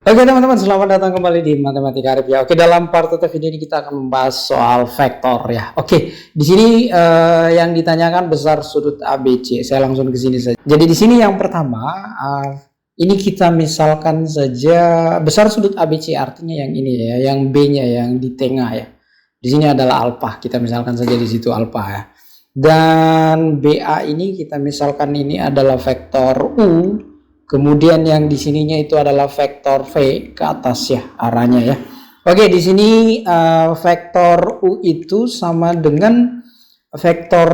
Oke teman-teman, selamat datang kembali di Matematika Arif ya. Oke, dalam part video ini kita akan membahas soal vektor ya. Oke, di sini yang ditanyakan besar sudut ABC. Saya langsung ke sini saja. Jadi di sini yang pertama, ini kita misalkan saja besar sudut ABC, artinya yang ini ya, yang B-nya yang di tengah ya. Di sini adalah alfa. Kita misalkan saja di situ alfa ya. Dan BA ini kita misalkan ini adalah vektor U. Kemudian yang di sininya itu adalah vektor V ke atas ya arahnya ya. Oke, di sini vektor U itu sama dengan vektor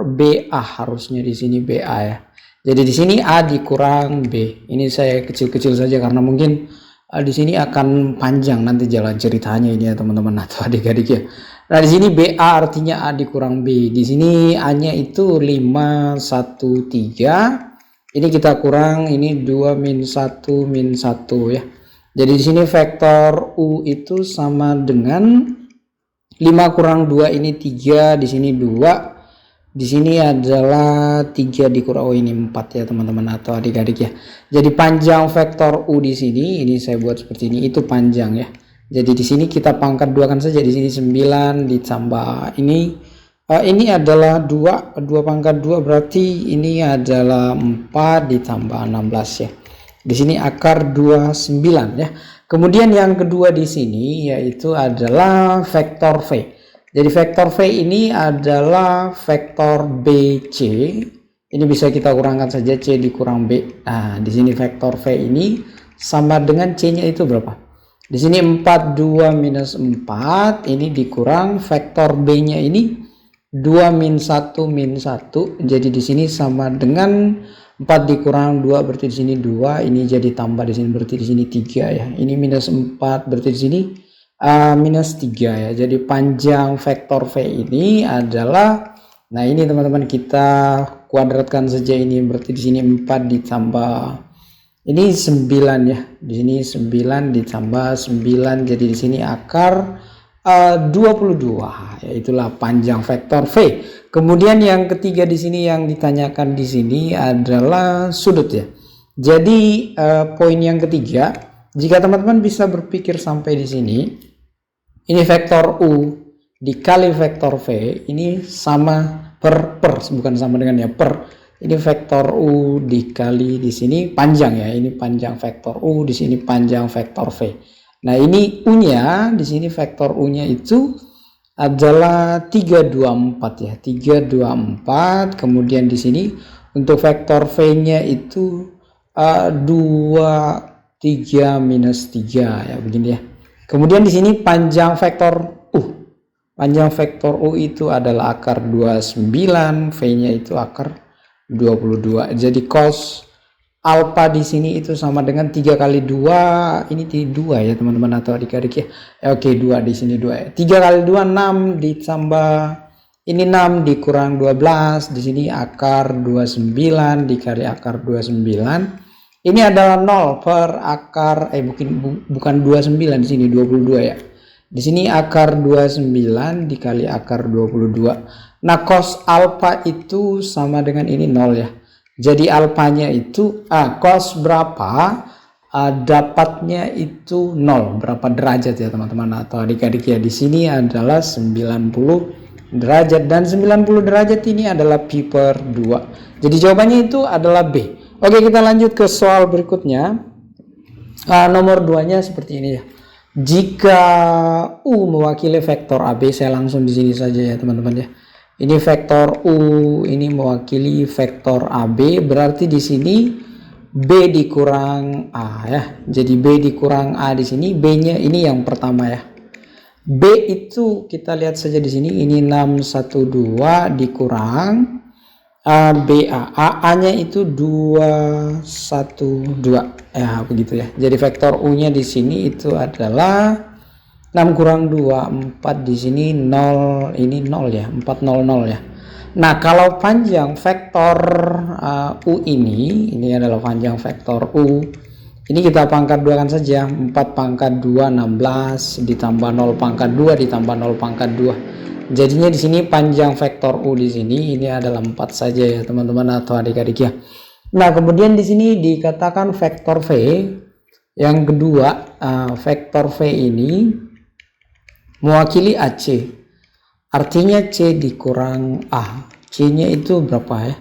BA, harusnya di sini BA ya. Jadi di sini A dikurang B. Ini saya kecil-kecil saja karena mungkin di sini akan panjang nanti jalan ceritanya ini ya teman-teman atau adik-adik ya. Nah, di sini BA artinya A dikurang B. Di sini A-nya itu 5, 1, 3. Ini kita kurang, ini 2 min 1 min 1 ya. Jadi di sini vektor U itu sama dengan 5 kurang 2 ini 3, di sini 2. Di sini adalah 3 dikurang, oh ini 4 ya teman-teman atau adik-adik ya. Jadi panjang vektor U di sini, ini saya buat seperti ini, itu panjang ya. Jadi di sini kita pangkat 2 kan saja, di sini 9 ditambah ini adalah 2 pangkat 2 berarti ini adalah 4 ditambah 16 ya. Di sini akar 29 ya. Kemudian yang kedua di sini yaitu adalah vektor V. Jadi vektor V ini adalah vektor BC. Ini bisa kita kurangkan saja, C dikurang B. Nah, di sini vektor V ini sama dengan C-nya itu berapa? Di sini 4 2 minus 4, ini dikurang vektor B-nya ini 2 min 1 min 1. Jadi di sini sama dengan 4 dikurang 2 berarti di sini 2, ini jadi tambah di sini berarti di sini 3 ya. Ini minus 4 berarti di sini minus 3 ya. Jadi panjang vektor V ini adalah, nah ini teman-teman kita kuadratkan saja, ini berarti di sini 4 ditambah ini 9 ya. Di sini 9 ditambah 9, jadi di sini akar 22 ya, itulah panjang vektor V. Kemudian yang ketiga di sini yang ditanyakan di sini adalah sudut ya. Jadi poin yang ketiga, jika teman-teman bisa berpikir sampai di sini, ini vektor U dikali vektor V ini sama per bukan sama dengan ya, per. Ini vektor U dikali di sini panjang ya, ini panjang vektor U, di sini panjang vektor V. Nah, ini U-nya, di sini vektor U-nya itu adalah 324 ya. 324. Kemudian di sini untuk vektor V-nya itu 2 3 minus 3 ya, begini ya. Kemudian di sini panjang vektor U. Panjang vektor U itu adalah akar 29, V-nya itu akar 22. Jadi cos alfa di sini itu sama dengan 3 kali 2, ini 2 ya teman-teman atau adik-adik ya. Oke, 2 di sini 2 ya. 3 kali 2 6 ditambah ini 6 dikurang 12, di sini akar 29 dikali akar 29. Ini adalah 0 per akar bukan 29 di sini 22 ya. Di sini akar 29 dikali akar 22. Nah, cos alfa itu sama dengan ini 0 ya. Jadi alfanya itu cos berapa, dapatnya itu 0, berapa derajat ya teman-teman atau adik-adik ya. Di sini adalah 90 derajat dan 90 derajat ini adalah pi per 2. Jadi jawabannya itu adalah B. Oke, kita lanjut ke soal berikutnya. Nomor 2-nya seperti ini ya. Jika U mewakili vektor AB, saya langsung di sini saja ya teman-teman ya. Ini vektor U, ini mewakili vektor AB, berarti di sini B dikurang A ya. Jadi B dikurang A di sini, B-nya ini yang pertama ya. B itu kita lihat saja di sini, ini 612 dikurang BA. A-nya itu 212 ya, begitu ya. Jadi vektor U-nya di sini itu adalah 6 kurang 2, 4 di sini 0, ini 0 ya, 400 ya. Nah, kalau panjang vektor U ini adalah panjang vektor U. Ini kita pangkat 2 kan saja, 4 pangkat 2 16 ditambah 0 pangkat 2 ditambah 0 pangkat 2. Jadinya di sini panjang vektor U di sini ini adalah 4 saja ya teman-teman atau adik-adik ya. Nah, kemudian di sini dikatakan vektor V Yang kedua, vektor V ini mewakili AC. Artinya C dikurang A. C-nya itu berapa ya?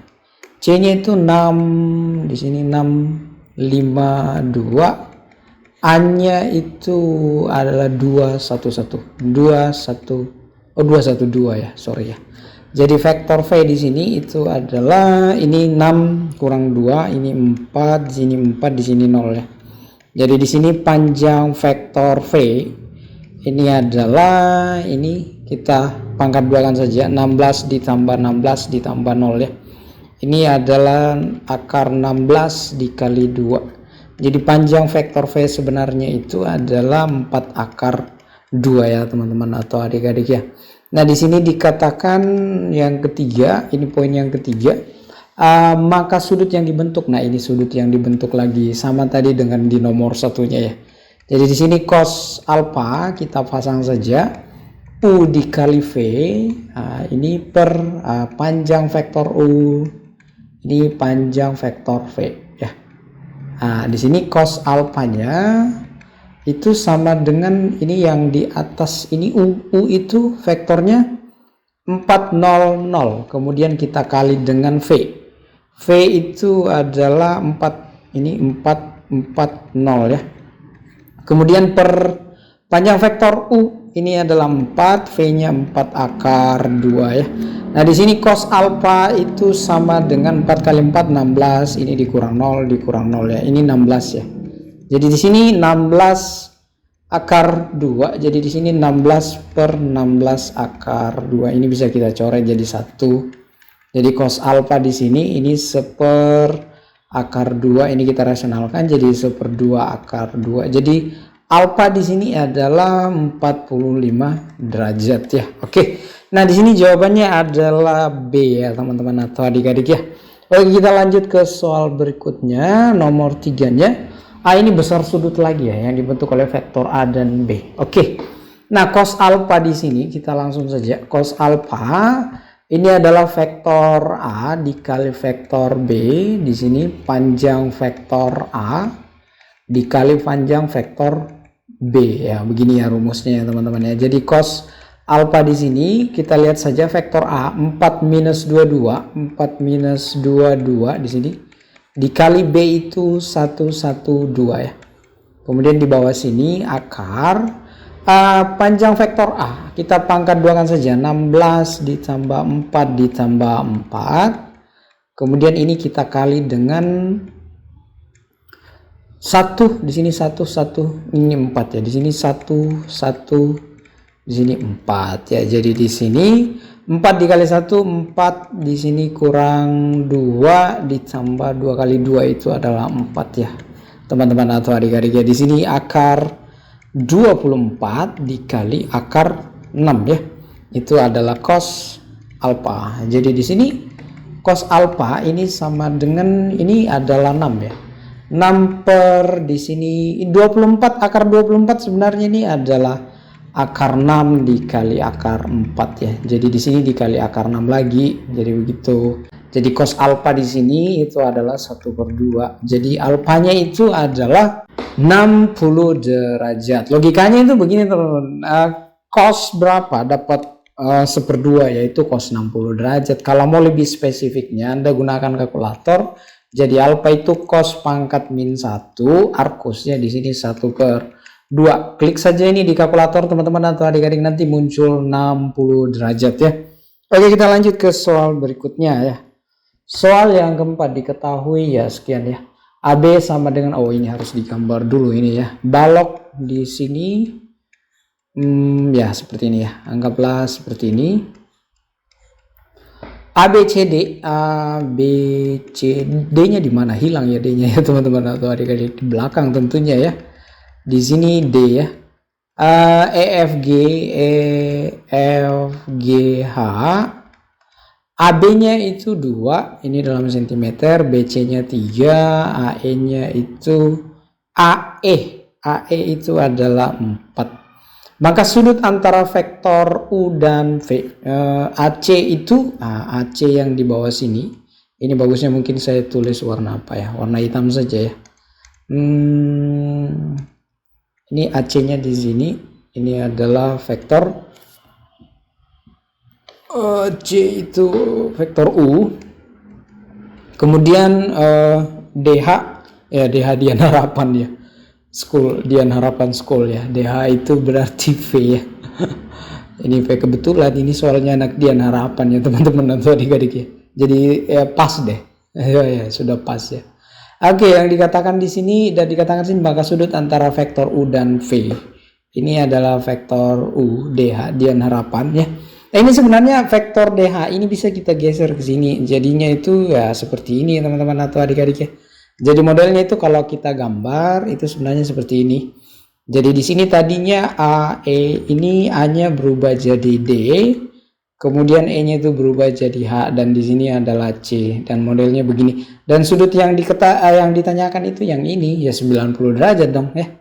C-nya itu 6, di sini 652. A-nya itu adalah 211. 212 ya, sorry ya. Jadi vektor V di sini itu adalah ini 6 kurang 2, ini 4, di sini 4, di sini 0 ya. Jadi di sini panjang vektor V ini adalah, ini kita pangkat duakan saja, 16 ditambah 16 ditambah 0 ya. Ini adalah akar 16 dikali 2. Jadi panjang vektor V sebenarnya itu adalah 4 akar 2 ya teman-teman atau adik-adik ya. Nah di sini dikatakan yang ketiga, ini poin yang ketiga, maka sudut yang dibentuk. Nah ini sudut yang dibentuk lagi sama tadi dengan di nomor satunya ya. Jadi di sini cos alfa kita pasang saja U dikali V, ini per panjang vektor U, ini panjang vektor V ya. Di sini cos alfanya itu sama dengan ini yang di atas ini U itu vektornya 400, kemudian kita kali dengan V. V itu adalah 4, ini 440 ya. Kemudian per panjang vektor U ini adalah 4, V-nya 4 akar 2 ya. Nah, di sini cos alfa itu sama dengan 4 kali 4 16, ini dikurang 0 dikurang 0 ya. Ini 16 ya. Jadi di sini 16 akar 2. Jadi di sini 16 per 16 akar 2. Ini bisa kita coret jadi 1. Jadi cos alfa di sini ini 1/2 akar 2, ini kita rasionalkan jadi 1/2 akar 2. Jadi alfa di sini adalah 45 derajat ya. Oke. Nah, di sini jawabannya adalah B ya, teman-teman atau adik-adik ya. Oke, kita lanjut ke soal berikutnya, nomor 3-nya. Ini besar sudut lagi ya yang dibentuk oleh vektor A dan B. Oke. Nah, cos alfa di sini kita langsung saja. Cos alfa ini adalah vektor A dikali vektor B. Di sini panjang vektor A dikali panjang vektor B ya. Begini ya rumusnya ya teman-teman ya. Jadi cos alfa di sini kita lihat saja vektor A 4 minus 22 di sini dikali B itu 112 ya. Kemudian di bawah sini akar panjang vektor A kita pangkat duakan saja, 16 ditambah 4 ditambah 4. Kemudian ini kita kali dengan 1, di sini 1 ini 4 ya. Di sini 1 di sini 4 ya. Jadi di sini 4 dikali 1 4, di sini kurang 2 ditambah 2 kali 2 itu adalah 4 ya. Teman-teman atau adik-adik ya. Di sini akar 24 dikali akar 6 ya. Itu adalah cos alfa. Jadi di sini cos alfa ini sama dengan ini adalah 6 ya. 6 per di sini 24 akar 24 sebenarnya ini adalah akar 6 dikali akar 4 ya. Jadi di sini dikali akar 6 lagi. Jadi begitu. Jadi cos alfa di sini itu adalah 1/2. Jadi alfanya itu adalah 60 derajat. Logikanya itu begini teman-teman. Cos berapa? Dapat 1/2 yaitu cos 60 derajat. Kalau mau lebih spesifiknya Anda gunakan kalkulator. Jadi alfa itu cos pangkat min 1, arkusnya di sini 1/2. Klik saja ini di kalkulator teman-teman atau adik-adik, nanti muncul 60 derajat ya. Oke, kita lanjut ke soal berikutnya ya. Soal yang keempat diketahui ya sekian ya. AB sama dengan, ini harus digambar dulu ini ya. Balok di sini ya seperti ini ya. Anggaplah seperti ini. ABCD, ABCD-nya di mana? Hilang ya D-nya ya teman-teman atau adik-adik, di belakang tentunya ya. Di sini D ya. EFG, EFGH, AB-nya itu 2, ini dalam sentimeter, BC-nya 3, AE-nya itu AE itu adalah 4. Maka sudut antara vektor U dan V, AC itu, AC yang di bawah sini, ini bagusnya mungkin saya tulis warna apa ya, warna hitam saja ya. Ini AC-nya di sini. Ini adalah vektor C itu vektor U. Kemudian DH ya, DH Dian Harapan ya. School, Dian Harapan School ya. DH itu berarti V ya. Ini V kebetulan ini soalnya anak Dian Harapan ya teman-teman atau adik-adik ya. Jadi ya pas deh. Ya, sudah pas ya. Oke, yang dikatakan di sini dan dikatakan sini maka sudut antara vektor U dan V. Ini adalah vektor U DH Dian Harapan ya. Nah, ini sebenarnya vektor DH ini bisa kita geser ke sini. Jadinya itu ya seperti ini teman-teman atau adik-adik ya. Jadi modelnya itu kalau kita gambar itu sebenarnya seperti ini. Jadi di sini tadinya A, E ini A-nya berubah jadi D, kemudian E-nya itu berubah jadi H, dan di sini adalah C, dan modelnya begini. Dan sudut yang ditanyakan itu yang ini ya 90 derajat dong ya.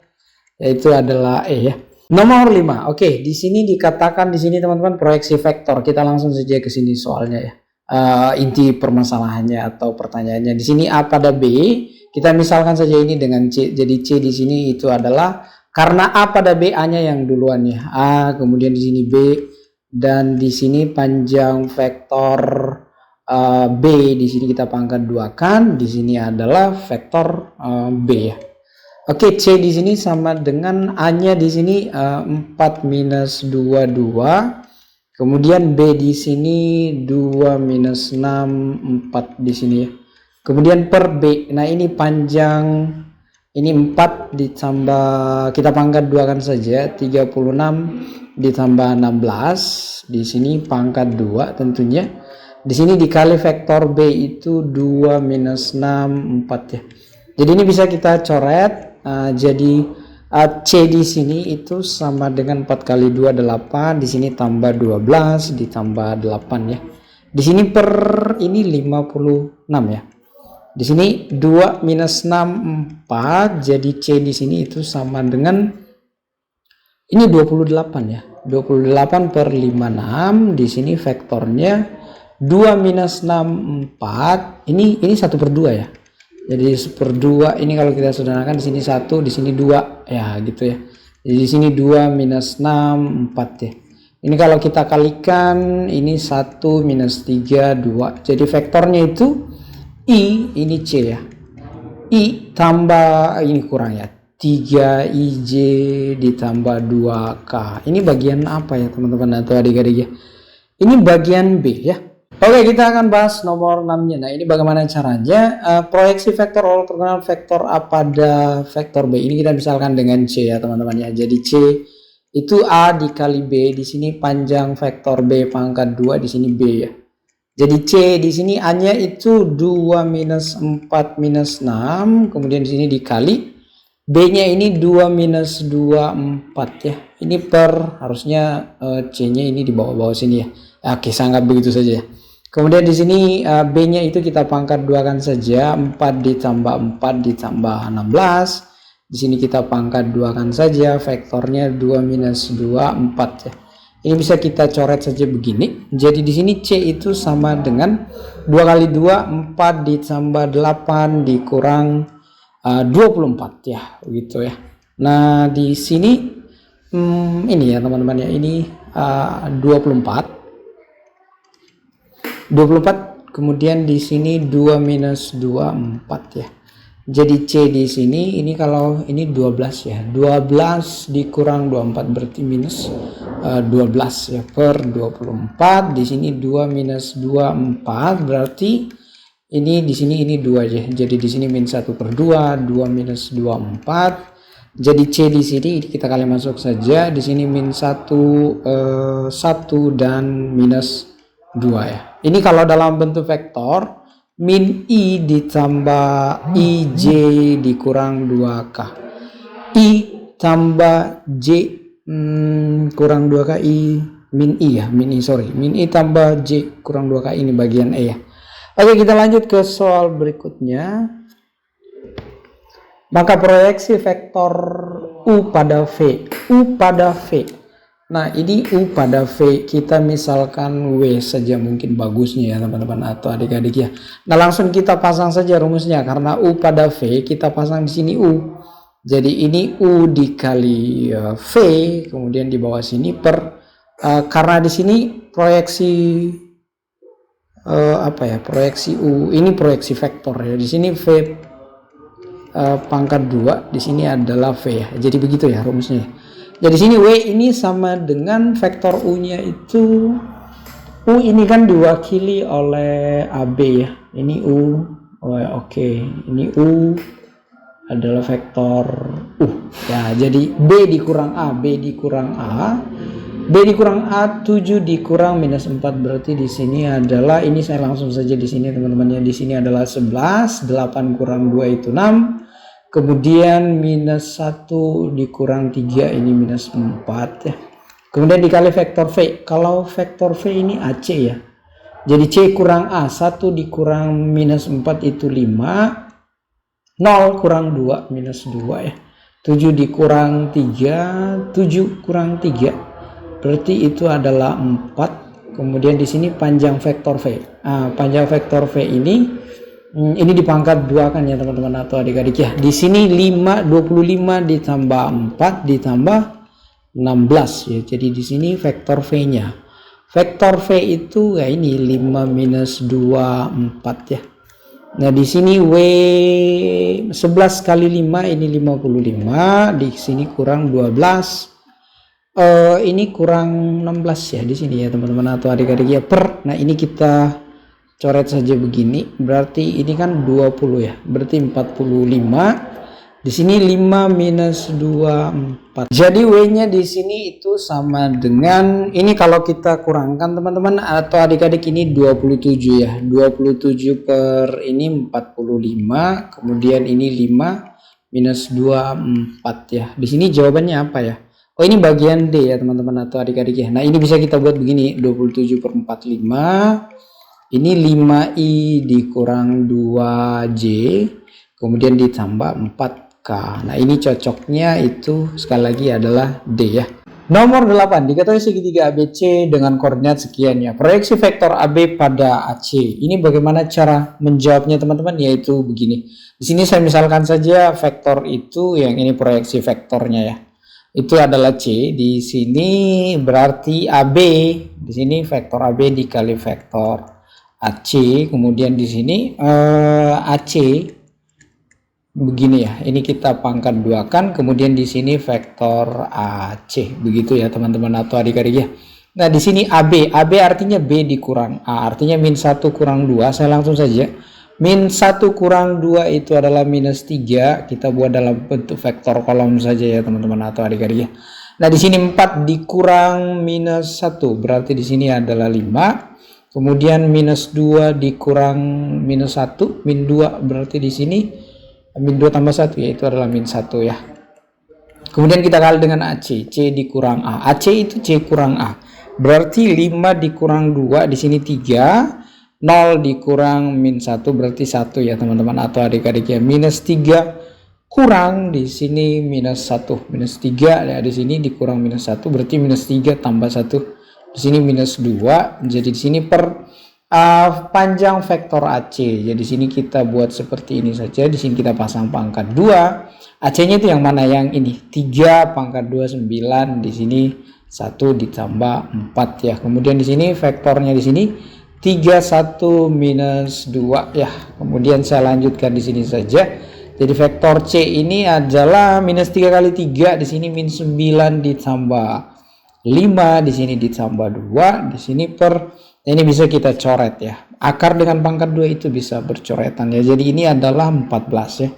Yaitu adalah E ya. Nomor 5. Oke, di sini dikatakan di sini teman-teman proyeksi vektor. Kita langsung saja ke sini soalnya ya. Inti permasalahannya atau pertanyaannya di sini A pada B. Kita misalkan saja ini dengan C. Jadi C di sini itu adalah karena A pada B, A-nya yang duluan ya. A, kemudian di sini B, dan di sini panjang vektor B di sini kita pangkat 2 kan. Di sini adalah vektor B ya. Oke, C di sini sama dengan A-nya di sini 4 minus 2 2. Kemudian B di sini 2 minus 6 4 di sini ya. Kemudian per B. Nah, ini panjang ini 4 ditambah kita pangkat 2 kan saja 36 ditambah 16. Di sini pangkat 2 tentunya. Di sini dikali vektor B itu 2 minus 6 4 ya. Jadi ini bisa kita coret. Jadi C di sini itu sama dengan 4 kali 2 8, di sini tambah 12 ditambah 8 ya. Di sini per ini 56 ya. Di sini 2 minus 6 4, jadi C di sini itu sama dengan ini 28 ya. 28 per 56, di sini vektornya 2 minus 6 4. Ini 1 per 2 ya. Jadi 1 per 2 ini kalau kita sederhanakan di sini 1, di sini 2 ya gitu ya. Jadi di sini 2 minus 6 4 ya. Ini kalau kita kalikan ini 1 minus 3 2. Jadi vektornya itu I, ini C ya. I tambah ini kurang ya. 3IJ ditambah 2K. Ini bagian apa ya teman-teman atau adik-adik ya? Ini bagian B ya. Oke, kita akan bahas nomor 6-nya. Nah, ini bagaimana caranya proyeksi vektor ortogonal vektor A pada vektor B. Ini kita misalkan dengan C ya, teman-teman ya. Jadi C itu A dikali B, di sini panjang vektor B pangkat 2, di sini B ya. Jadi C di sini A-nya itu 2 minus 4 minus 6, kemudian di sini dikali B-nya ini 2 minus 2 4 ya. Ini per harusnya C-nya ini di bawah-bawah sini ya. Oke, saya anggap begitu saja ya. Kemudian di sini B-nya itu kita pangkat 2 kan saja, 4 ditambah 4 ditambah 16. Di sini kita pangkat 2 kan saja, vektornya 2 minus 2 4 ya. Ini bisa kita coret saja begini. Jadi di sini C itu sama dengan 2 kali 2 4 ditambah 8 dikurang 24 ya, begitu ya. Nah, di sini ini ya teman-teman ya, ini 24, kemudian di sini 2 minus 2 4 ya. Jadi C di sini ini kalau ini 12 ya. 12 dikurang 24 berarti minus 12 ya per 24. Di sini 2 minus 2 4 berarti ini di sini ini 2 aja. Jadi di sini min 1 per 2, 2 minus 2 4. Jadi C di sini kita kali masuk saja. Di sini min 1 1 dan minus 2 ya. Ini kalau dalam bentuk vektor min I ditambah IJ dikurang 2K. I tambah J kurang 2K I min I ya, min I sorry. Min I tambah J kurang 2K ini bagian E ya. Oke, kita lanjut ke soal berikutnya. Maka proyeksi vektor U pada V. U pada V. Nah, ini U pada V, kita misalkan W saja mungkin bagusnya ya teman-teman atau adik-adik ya. Nah, langsung kita pasang saja rumusnya, karena U pada V kita pasang di sini U. Jadi ini U dikali V, kemudian di bawah sini per karena di sini proyeksi apa ya, proyeksi U ini proyeksi vektor ya. Di sini V pangkat 2, di sini adalah V ya. Jadi begitu ya rumusnya. Jadi sini W ini sama dengan vektor U-nya itu, U ini kan diwakili oleh AB ya. Ini U. Oh ya, oke. Ini U adalah vektor U. Ya, jadi B dikurang A, B dikurang A. B dikurang A 7 dikurang minus 4, berarti di sini adalah, ini saya langsung saja di sini teman-temannya, di sini adalah 11, 8 kurang 2 itu 6. Kemudian minus 1 dikurang 3 ini minus 4 ya. Kemudian dikali vektor V. Kalau vektor V ini AC ya. Jadi C kurang A, 1 dikurang minus 4 itu 5. 0 kurang 2 minus 2 ya. 7 dikurang 3, 7 kurang 3. Berarti itu adalah 4. Kemudian di sini panjang vektor V. Nah, panjang vektor V ini dipangkat 2 kan ya teman-teman atau adik-adik ya. Di sini 25 ditambah 4 ditambah 16 ya. Jadi di sini vektor V-nya. Vektor V itu ya ini 5 minus 2 4 ya. Nah, di sini W 11 kali 5 ini 55, di sini kurang 12. Ini kurang 16 ya di sini ya teman-teman atau adik-adik ya per. Nah, ini kita coret saja begini, berarti ini kan 20 ya, berarti 45. Di sini 5 minus 2 4. Jadi W-nya di sini itu sama dengan ini, kalau kita kurangkan teman-teman atau adik-adik, ini 27 ya. 27 per ini 45, kemudian ini 5 minus 2 4 ya. Di sini jawabannya apa ya? Oh, ini bagian D ya teman-teman atau adik-adik ya. Nah, ini bisa kita buat begini, 27 per 45. Ini 5i dikurang 2j, kemudian ditambah 4k. Nah, ini cocoknya itu sekali lagi adalah D ya. Nomor 8, diketahui segitiga ABC dengan koordinat sekian ya. Proyeksi vektor AB pada AC. Ini bagaimana cara menjawabnya teman-teman? Yaitu begini. Di sini saya misalkan saja vektor itu, yang ini proyeksi vektornya ya. Itu adalah C. Di sini berarti AB. Di sini vektor AB dikali vektor AC, kemudian di sini AC begini ya. Ini kita pangkat 2 kan, kemudian di sini vektor AC. Begitu ya teman-teman atau adik-adik ya. Nah, di sini AB artinya B dikurang A, artinya min 1 kurang 2. Saya langsung saja. Min 1 kurang 2 itu adalah minus 3. Kita buat dalam bentuk vektor kolom saja ya teman-teman atau adik-adik ya. Nah, di sini 4 dikurang minus 1, berarti di sini adalah 5. Kemudian minus 2 dikurang minus 1, min 2, berarti di sini min 2 tambah 1 yaitu adalah min 1 ya. Kemudian kita kali dengan AC, C dikurang A. AC itu C kurang A. Berarti 5 dikurang 2 di sini 3, 0 dikurang min 1 berarti 1 ya teman-teman atau adik-adik ya. Minus 3 kurang di sini minus 1, minus 3 ya, di sini dikurang minus 1 berarti minus 3 tambah 1. Di sini minus 2, jadi di sini per panjang vektor AC. Jadi di sini kita buat seperti ini saja. Di sini kita pasang pangkat 2. AC-nya itu yang mana? Yang ini. 3 pangkat 2 9, di sini 1 ditambah 4 ya. Kemudian di sini vektornya di sini 3 1 minus 2 ya. Kemudian saya lanjutkan di sini saja. Jadi vektor C ini adalah minus 3 kali 3, di sini min 9 ditambah 5, di sini ditambah 2, di sini per, ini bisa kita coret ya. Akar dengan pangkat 2 itu bisa bercoretan ya. Jadi ini adalah 14 ya.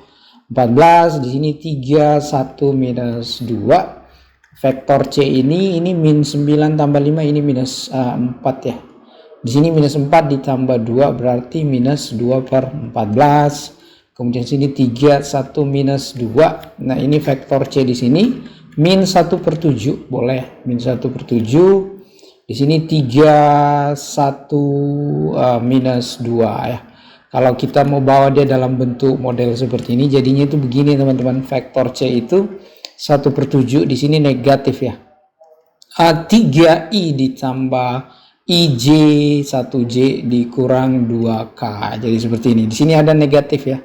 14, di sini 3 1 minus 2. Vektor C ini min 9 tambah 5, ini minus 4 ya. Di sini minus 4 ditambah 2 berarti minus 2 per 14. Kemudian sini 3 1 minus 2. Nah, ini vektor C di sini min 1 per 7 boleh, min 1 per 7. Di sini 3 1 minus 2 ya. Kalau kita mau bawa dia dalam bentuk model seperti ini, jadinya itu begini teman-teman. Vektor C itu 1 per 7, di sini negatif ya. 3i ditambah IJ 1J dikurang 2K. Jadi seperti ini. Di sini ada negatif ya.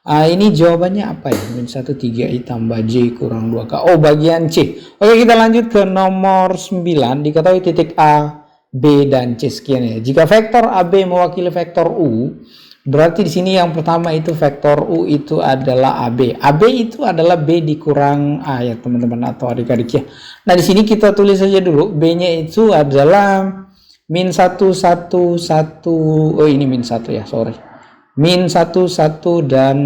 Ini jawabannya apa ya? Min 1 3i tambah J kurang 2K. Oh, bagian C. Oke, kita lanjut ke nomor 9. Diketahui titik A, B, dan C sekian ya. Jika vektor AB mewakili vektor U, berarti di sini yang pertama itu vektor U itu adalah AB. AB itu adalah B dikurang A ya teman-teman atau adik-adik ya. Nah, di sini kita tulis saja dulu. B-nya itu adalah min 1 1 1. Oh, ini min 1 ya, sorry. Min 1 1 dan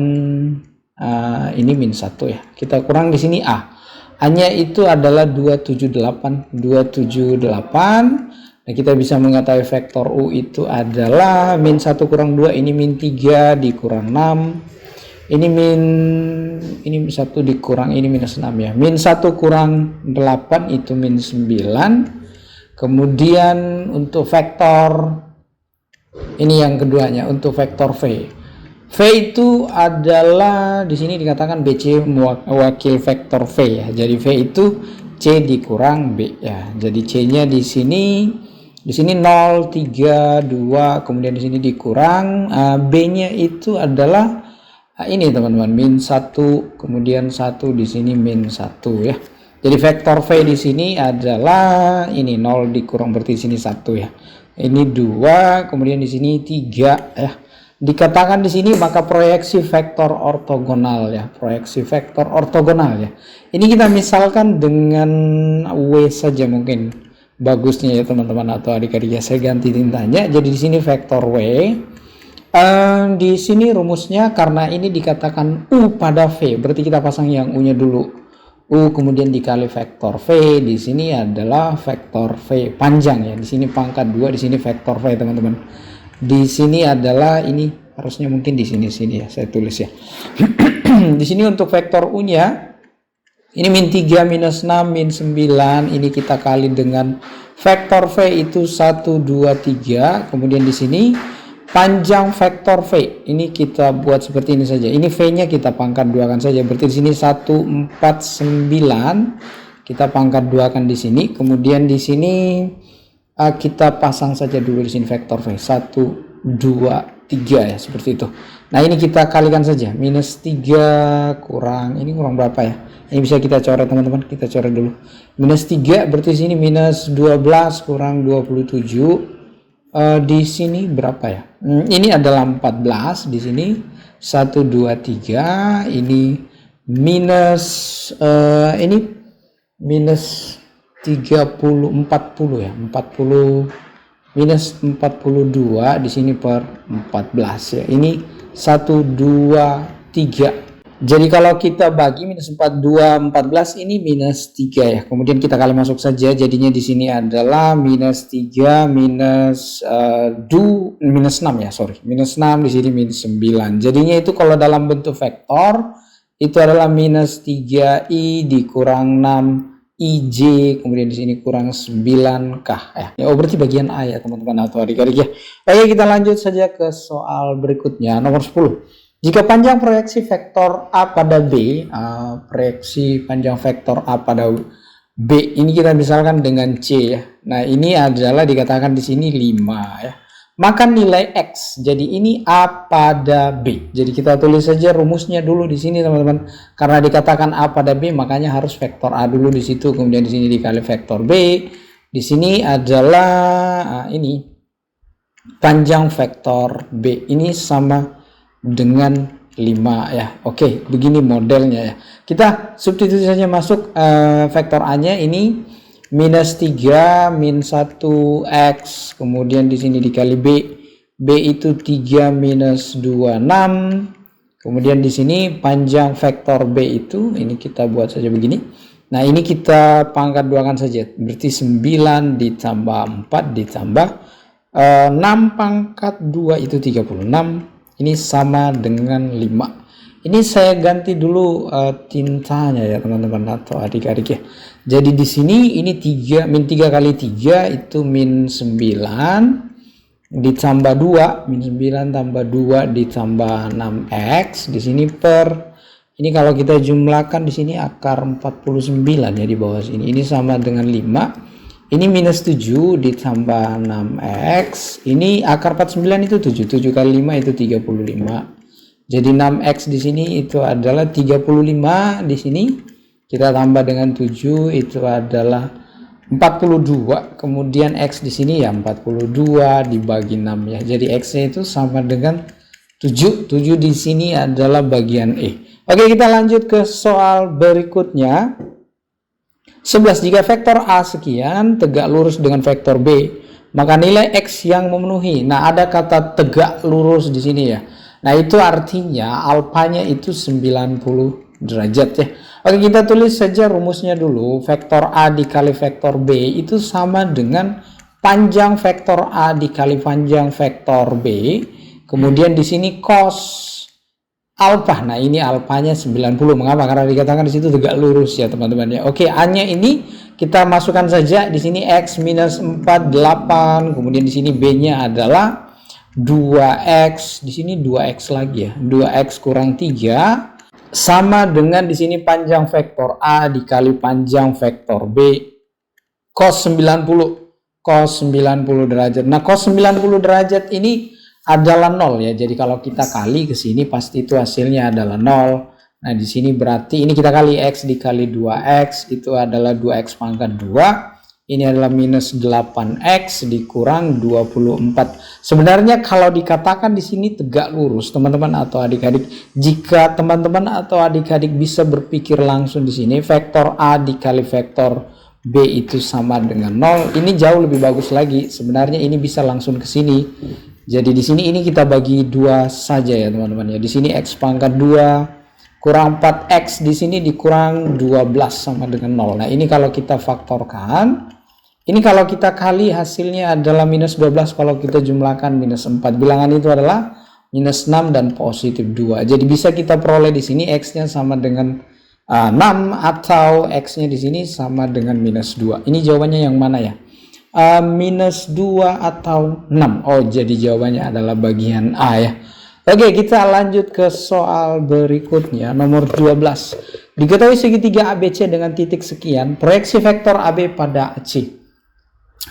ini min 1 ya. Kita kurang di sini A. A-nya itu adalah 278 278. Nah, kita bisa mengetahui vektor U itu adalah min 1 kurang 2, ini min 3 dikurang 6. Ini 1 dikurang ini minus 6 ya. Min 1 kurang 8 itu min 9. Kemudian untuk vektor ini yang keduanya untuk vektor V. V itu adalah di sini dikatakan BC mewakili vektor V ya. Jadi V itu C dikurang B ya. Jadi C-nya di sini 0 3 2, kemudian di sini dikurang B-nya itu adalah ini teman-teman min 1, kemudian 1 di sini min 1 ya. Jadi vektor V di sini adalah ini 0 dikurang berarti di sini 1 ya. Ini 2, kemudian di sini 3 ya. Dikatakan di sini maka proyeksi vektor ortogonal ya, proyeksi vektor ortogonal ya. Ini kita misalkan dengan W saja mungkin bagusnya ya teman-teman atau adik-adik ya. Saya ganti tintanya. Jadi di sini vektor W. Di sini rumusnya karena ini dikatakan U pada V, berarti kita pasang yang U-nya dulu. U kemudian dikali vektor V, di sini adalah vektor V panjang ya. Di sini pangkat 2, di sini vektor V teman-teman. Di sini adalah ini harusnya mungkin di sini ya, saya tulis ya. Di sini untuk vektor U-nya ini min 3 minus 6 min 9, ini kita kali dengan vektor V itu 1 2 3, kemudian di sini panjang vektor V ini kita buat seperti ini saja. Ini V-nya kita pangkat 2 kan saja. Berarti di sini 149 kita pangkat 2 kan di sini. Kemudian di sini kita pasang saja dulu di sini vektor V 1 2 3 ya, seperti itu. Nah, ini kita kalikan saja. Minus 3 kurang ini kurang berapa ya? Ini bisa kita coret teman-teman. Kita coret dulu. Minus 3 berarti sini minus 12 kurang 27. Di sini berapa ya? Ini adalah 14 di sini 1 2 3, ini minus ini minus 30 40 ya, 40 minus 42 di sini per 14 ya. Ini 1 2 3. Jadi kalau kita bagi minus 42 14 ini minus 3 ya. Kemudian kita kali masuk saja, jadinya di sini adalah minus 3 minus minus 6 ya, sorry. Minus 6 di sini minus 9. Jadinya itu kalau dalam bentuk vektor itu adalah minus 3i dikurang 6 IJ, kemudian di sini kurang 9K ya. Oh, berarti bagian A ya teman-teman atau adik-adik ya. Oke, kita lanjut saja ke soal berikutnya nomor 10. Jika panjang proyeksi vektor A pada B, proyeksi panjang vektor A pada B ini kita misalkan dengan C ya. Nah, ini adalah dikatakan di sini 5 ya. Maka nilai X. Jadi ini A pada B. Jadi kita tulis saja rumusnya dulu di sini teman-teman. Karena dikatakan A pada B, makanya harus vektor A dulu di situ, kemudian di sini dikali vektor B. Di sini adalah ini panjang vektor B ini sama dengan 5 ya. Oke, begini modelnya ya. Kita substitusi saja masuk vektor A-nya ini minus 3 min 1x, kemudian di sini dikali B. B itu 3 minus 26. Kemudian di sini panjang vektor B itu ini kita buat saja begini. Nah, ini kita pangkat 2 kan saja. Berarti 9 ditambah 4 ditambah 6 pangkat 2 itu 36. Ini sama dengan 5. Ini saya ganti dulu tintanya ya teman-teman atau adik-adik ya. Jadi di sini ini 3 min 3 kali 3 itu min 9 ditambah 2, min 9 tambah 2 ditambah 6x. Di sini per ini kalau kita jumlahkan di sini akar 49 ya di bawah sini. Ini sama dengan 5. Ini minus 7 ditambah 6x. Ini akar 49 itu 7. 7 kali 5 itu 35. Jadi 6x di sini itu adalah 35 di sini. Kita tambah dengan 7 itu adalah 42. Kemudian x di sini ya 42 dibagi 6 ya. Jadi x-nya itu sama dengan 7. 7 di sini adalah bagian E. Oke, kita lanjut ke soal berikutnya. 11. Jika vektor A sekian tegak lurus dengan vektor B, maka nilai X yang memenuhi. Nah, ada kata tegak lurus di sini ya. Nah, itu artinya alfanya itu 90 derajat ya. Oke, kita tulis saja rumusnya dulu. Vektor A dikali vektor B itu sama dengan panjang vektor A dikali panjang vektor B. Kemudian di sini cos alfa. Nah, ini alfanya 90. Mengapa? Karena dikatakan di situ tegak lurus ya, teman-teman ya. Oke, A-nya ini kita masukkan saja di sini X minus 4 8. Kemudian di sini B-nya adalah 2X. Di sini 2X lagi ya. 2X kurang 3 sama dengan di sini panjang vektor A dikali panjang vektor B cos 90. Cos 90 derajat. Nah, cos 90 derajat ini adalah 0 ya. Jadi kalau kita kali ke sini pasti itu hasilnya adalah 0. Nah, di sini berarti ini kita kali X dikali 2X itu adalah 2X pangkat 2. Ini adalah minus 8X dikurang 24. Sebenarnya kalau dikatakan di sini tegak lurus, teman-teman atau adik-adik, jika teman-teman atau adik-adik bisa berpikir langsung di sini, vektor A dikali vektor B itu sama dengan 0. Ini jauh lebih bagus lagi. Sebenarnya ini bisa langsung ke sini. Jadi di sini ini kita bagi 2 saja ya, teman-teman ya. Di sini X pangkat 2 kurang 4X di sini dikurang 12 sama dengan 0. Nah, ini kalau kita faktorkan, ini kalau kita kali hasilnya adalah minus 12, kalau kita jumlahkan minus 4. Bilangan itu adalah minus 6 dan positif 2. Jadi bisa kita peroleh di sini X-nya sama dengan 6 atau X-nya di sini sama dengan minus 2. Ini jawabannya yang mana ya? Minus 2 atau 6. Oh, jadi jawabannya adalah bagian A ya. Oke, kita lanjut ke soal berikutnya, nomor 12. Diketahui segitiga ABC dengan titik sekian, proyeksi vektor AB pada AC.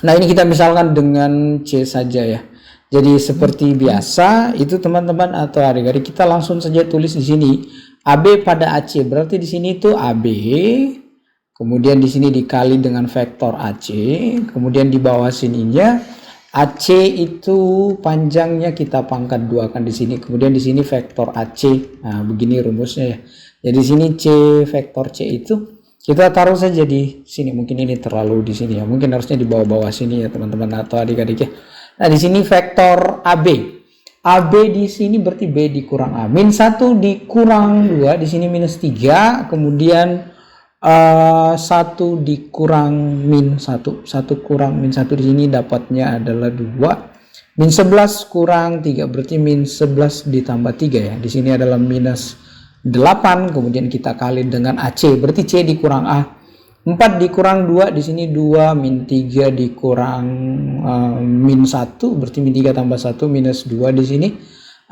Nah, ini kita misalkan dengan C saja ya. Jadi seperti biasa itu teman-teman atau adik-adik, kita langsung saja tulis di sini AB pada AC. Berarti di sini itu AB, kemudian di sini dikali dengan vektor AC, kemudian di bawah sininya AC itu panjangnya kita pangkat 2 kan di sini. Kemudian di sini vektor AC. Nah, begini rumusnya ya. Jadi di sini C vektor C itu kita taruh saja di sini. Mungkin ini terlalu di sini ya. Mungkin harusnya di bawah-bawah sini ya, teman-teman atau adik-adik ya. Nah, di sini vektor AB. AB di sini berarti B dikurang A. Min 1 dikurang 2, di sini minus 3. Kemudian 1 dikurang min 1. 1 kurang min 1 di sini dapatnya adalah 2. Min 11 kurang 3 berarti min 11 ditambah 3 ya. Di sini adalah minus 8. Kemudian kita kali dengan AC berarti C dikurang A. 4 dikurang 2 di sini 2, min 3 dikurang min 1 berarti min 3 tambah 1 minus 2 di sini.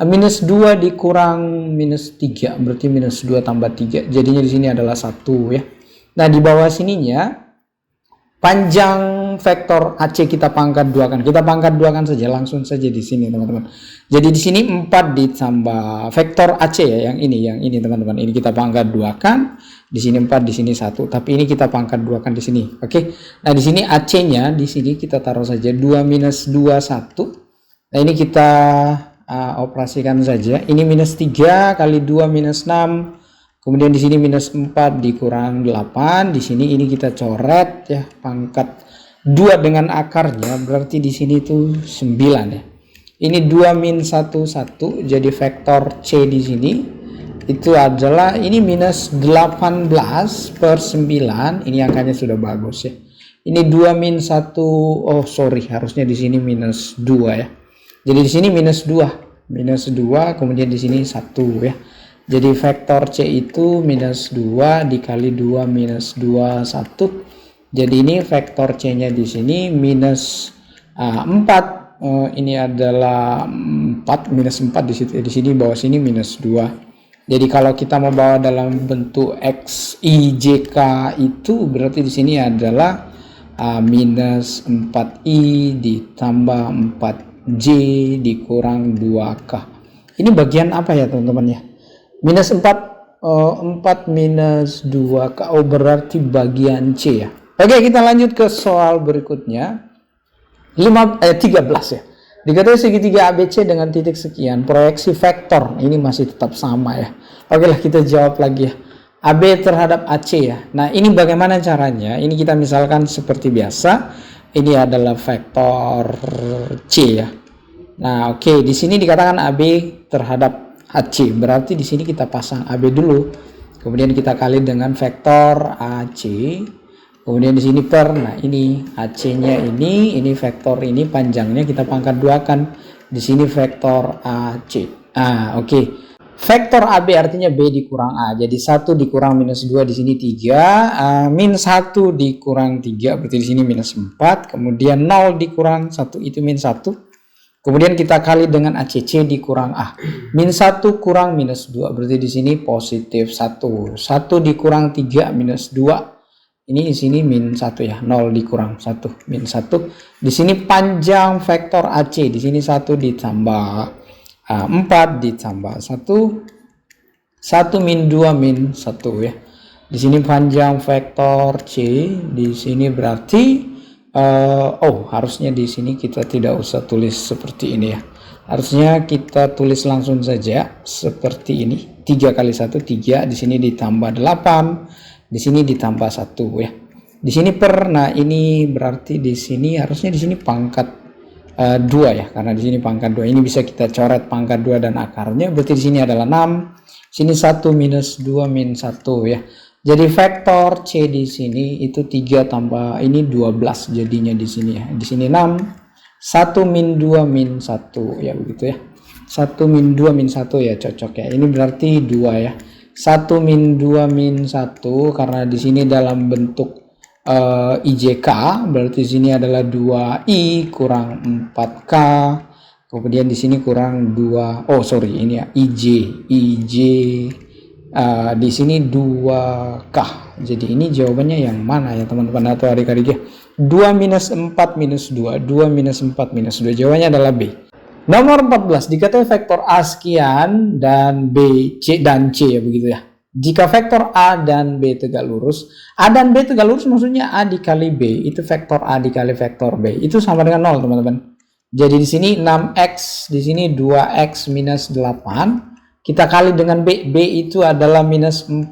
Minus 2 dikurang minus 3 berarti minus 2 tambah 3. Jadinya di sini adalah 1 ya. Nah, di bawah sininya panjang vektor AC kita pangkat 2 kan. Kita pangkat 2 kan saja, langsung saja di sini teman-teman. Jadi di sini 4 ditambah vektor AC ya, yang ini teman-teman. Ini kita pangkat 2 kan. Di sini 4, di sini 1. Tapi ini kita pangkat 2 kan di sini. Oke. Nah, di sini AC-nya di sini kita taruh saja 2 minus 2 1. Nah, ini kita operasikan saja. Ini minus 3 kali 2 minus 6. Kemudian di sini minus 4 dikurang 8. Di sini ini kita coret ya, pangkat 2 dengan akarnya berarti di sini itu 9 ya. Ini 2 min 1 1. Jadi vektor C di sini itu adalah ini minus 18 per 9. Ini angkanya sudah bagus ya. Ini 2 min 1. Oh, sorry, harusnya di sini minus 2 ya. Jadi di sini minus 2. Minus 2 kemudian di sini 1 ya. Jadi vektor C itu minus 2 dikali 2 minus 2 1. Jadi ini vektor C-nya di sini minus 4. Ini adalah 4 minus 4 di situ. Di sini bawah sini minus 2. Jadi kalau kita mau bawa dalam bentuk X, Y, J, K itu berarti di sini adalah minus 4I ditambah 4J dikurang 2K. Ini bagian apa ya teman-teman ya? Minus 4 minus 2K, berarti bagian C ya. Oke, kita lanjut ke soal berikutnya. 13 ya. Diketahui segitiga ABC dengan titik sekian, proyeksi vektor ini masih tetap sama ya. Oke lah, kita jawab lagi ya. AB terhadap AC ya. Nah, ini bagaimana caranya? Ini kita misalkan seperti biasa. Ini adalah vektor C ya. Nah, oke, di sini dikatakan AB terhadap AC. Berarti di sini kita pasang AB dulu. Kemudian kita kali dengan vektor AC. Kemudian di sini per, nah ini AC-nya ini vektor ini panjangnya kita pangkat 2 kan. Di sini vektor AC. Oke. Vektor AB artinya B dikurang A. Jadi 1 dikurang minus 2 di sini 3, min 1 dikurang 3 berarti di sini minus 4, kemudian 0 dikurang 1 itu min 1. Kemudian kita kali dengan ACC dikurang A. Min 1 kurang minus 2 berarti di sini positif 1. 1 dikurang 3 minus 2. Ini di sini min 1 ya, 0 dikurang 1, min 1. Di sini panjang vektor AC, di sini 1 ditambah 4 ditambah 1, 1 min 2 min 1 ya. Di sini panjang vektor C, di sini berarti harusnya di sini kita tidak usah tulis seperti ini ya. Harusnya kita tulis langsung saja seperti ini. 3 kali 1 3, di sini ditambah 8. Di sini ditambah 1 ya. Di sini per, nah ini berarti di sini harusnya di sini pangkat 2 ya, karena di sini pangkat 2. Ini bisa kita coret pangkat 2 dan akarnya, berarti di sini adalah 6. Sini 1 minus 2 min 1 ya. Jadi vektor C di sini itu 3 tambah ini 12 jadinya di sini ya. Di sini 6. 1 min 2 min 1 ya, begitu ya. 1 min 2 min 1 ya, cocok ya. Ini berarti 2 ya. 1 min 2 min 1 karena di sini dalam bentuk IJK, berarti di sini adalah 2I kurang 4K. Kemudian di sini kurang 2, ini ya IJ di sini 2K. Jadi ini jawabannya yang mana ya teman-teman atau adik-adik ya? 2 minus 4 minus 2, 2 minus 4 minus 2, jawabannya adalah B. Nomor 14, diketahui vektor A sekian dan B, C dan C ya, begitu ya. Jika vektor A dan B tegak lurus, A dan B tegak lurus maksudnya A dikali B, itu vektor A dikali vektor B, itu sama dengan 0 teman-teman. Jadi di sini 6X, di sini 2X minus 8, kita kali dengan B, B itu adalah minus 4,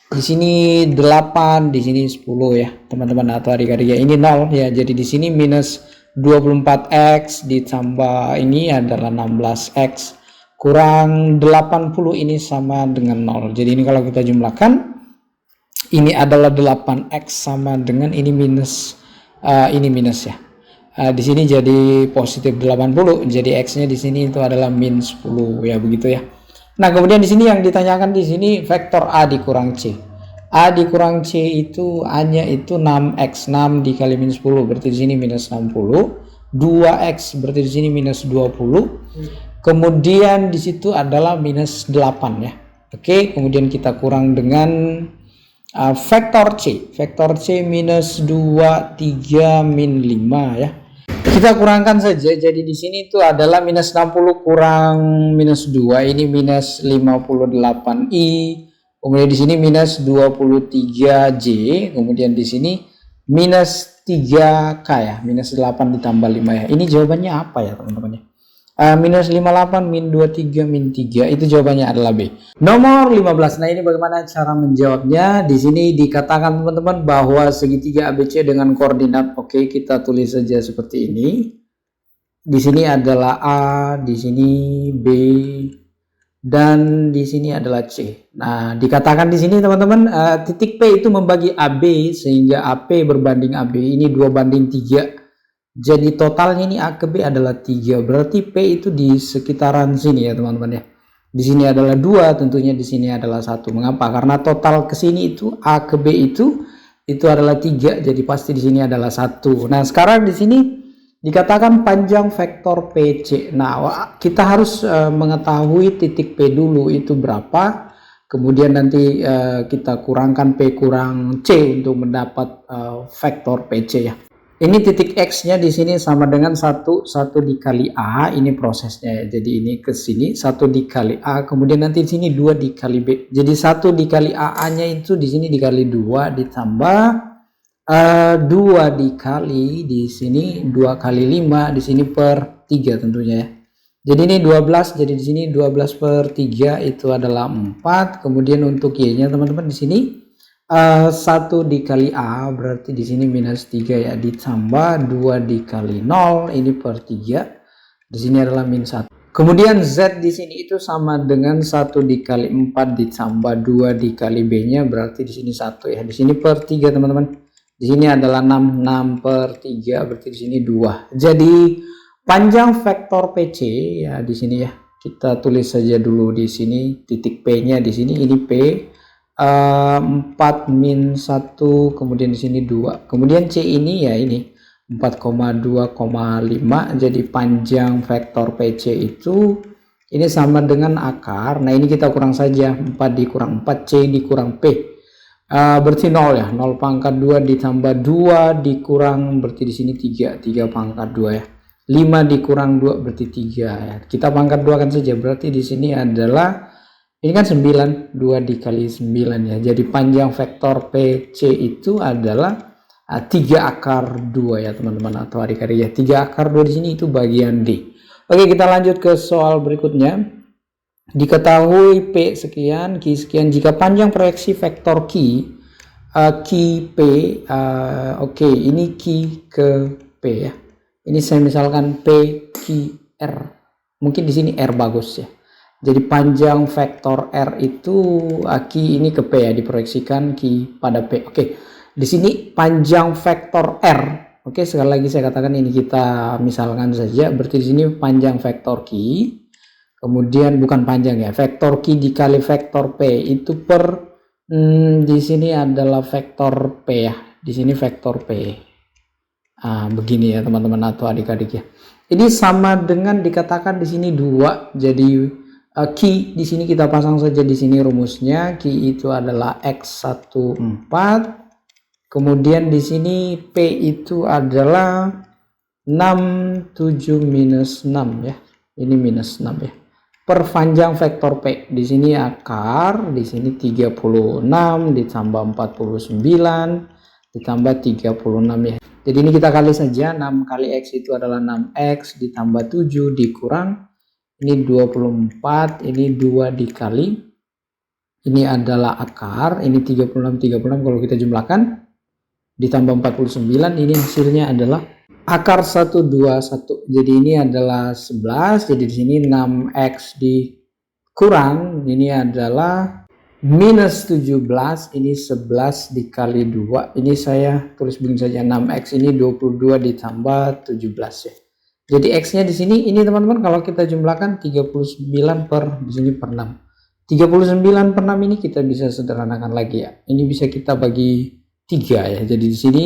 di sini 8, di sini 10 ya teman-teman atau adik-adik ya, ini 0 ya, jadi di sini minus 24X ditambah ini adalah 16X kurang 80 ini sama dengan 0. Jadi ini kalau kita jumlahkan ini adalah 8X sama dengan ini minus ya. Di sini jadi positif 80. Jadi X-nya di sini itu adalah min 10 ya, begitu ya. Nah, kemudian di sini yang ditanyakan di sini vektor A dikurang C. A dikurang C itu A-nya itu 6X, 6 dikali min 10 berarti di sini minus 60. 2X berarti di sini minus 20. Kemudian di situ adalah minus 8 ya. Oke, kemudian kita kurang dengan vektor C. Vektor C minus 2, 3, min 5 ya. Kita kurangkan saja. Jadi di sini itu adalah minus 60 kurang minus 2. Ini minus 58I. Kemudian di sini minus 23J, kemudian di sini minus 3K ya, minus 8 ditambah 5 ya. Ini jawabannya apa ya teman-teman ya? Minus 58 min 23 min 3 itu jawabannya adalah B. Nomor 15. Nah, ini bagaimana cara menjawabnya? Di sini dikatakan teman-teman bahwa segitiga ABC dengan koordinat, oke, kita tulis saja seperti ini. Di sini adalah A, di sini B, dan di sini adalah C. Nah, dikatakan di sini teman-teman titik P itu membagi AB sehingga AP berbanding AB ini 2 banding 3. Jadi totalnya ini A ke B adalah 3. Berarti P itu di sekitaran sini ya teman-teman ya. Di sini adalah 2, tentunya di sini adalah 1. Mengapa? Karena total ke sini itu A ke B itu adalah 3. Jadi pasti di sini adalah 1. Nah, sekarang di sini dikatakan panjang vektor PC. Nah, kita harus mengetahui titik P dulu itu berapa. Kemudian nanti kita kurangkan P kurang C untuk mendapat vektor PC ya. Ini titik X-nya di sini sama dengan 1 dikali A, ini prosesnya ya. Jadi ini ke sini 1 dikali A, kemudian nanti di sini 2 dikali B. Jadi 1 dikali AA-nya itu di sini dikali 2 ditambah 2 dikali di sini 2 kali 5 di sini per 3 tentunya ya. Jadi ini 12, jadi di sini 12 per 3 itu adalah 4. Kemudian untuk Y-nya teman-teman di sini 1 dikali A berarti di sini minus 3 ya, ditambah 2 dikali 0 ini per 3 di sini adalah minus 1. Kemudian Z di sini itu sama dengan 1 dikali 4 ditambah 2 dikali B-nya berarti di sini 1 ya. Di sini per 3 teman-teman. Di sini adalah 6 per 3 berarti di sini 2. Jadi panjang vektor PC ya di sini ya. Kita tulis saja dulu di sini titik P-nya di sini ini P 4 min 1, kemudian di sini 2, kemudian C ini ya ini 4,2,5. Jadi panjang vektor PC itu ini sama dengan akar, nah ini kita kurang saja, 4 dikurang 4 C dikurang P berarti 0 ya, 0 pangkat 2 ditambah 2 dikurang berarti di sini 3 pangkat 2 ya, 5 dikurang 2 berarti 3 ya. Kita pangkat 2 kan saja, berarti di sini adalah ini kan 9, 2 dikali 9 ya. Jadi panjang vektor PC itu adalah 3 akar 2 ya teman-teman, atau adik-adik ya. 3 akar 2 di sini itu bagian D. Oke, kita lanjut ke soal berikutnya. Diketahui P sekian, Q sekian jika panjang proyeksi vektor Q P, oke, ini Q ke P ya. Ini saya misalkan P Q R. Mungkin di sini R bagus ya. Jadi panjang vektor R itu Q ini ke P ya, diproyeksikan Q pada P. Oke, di sini panjang vektor R. Oke, sekali lagi saya katakan ini kita misalkan saja, berarti di sini panjang vektor Q. Kemudian bukan panjang ya, vektor Q dikali vektor P itu per di sini adalah vektor P ya. Di sini vektor P. Begini ya teman-teman atau adik-adik ya. Ini sama dengan dikatakan di sini 2. Jadi Q di sini kita pasang saja di sini rumusnya. Q itu adalah X14. Kemudian di sini P itu adalah 6, 7 minus 6 ya. Ini minus 6 ya. Per panjang vektor P. Di sini akar, di sini 36 ditambah 49 ditambah 36 ya. Jadi ini kita kali saja, 6 kali X itu adalah 6X ditambah 7 dikurang ini 24, ini 2 dikali ini adalah akar, ini 36 kalau kita jumlahkan ditambah 49, ini hasilnya adalah akar 121. Jadi ini adalah 11, jadi di sini 6X dikurang ini adalah minus 17, ini 11 dikali 2, ini saya tulis begini saja, 6X ini 22 ditambah 17 ya. Jadi X-nya di sini ini teman-teman kalau kita jumlahkan 39 per di sini per 6. 39 per 6 ini kita bisa sederhanakan lagi ya. Ini bisa kita bagi 3 ya. Jadi di sini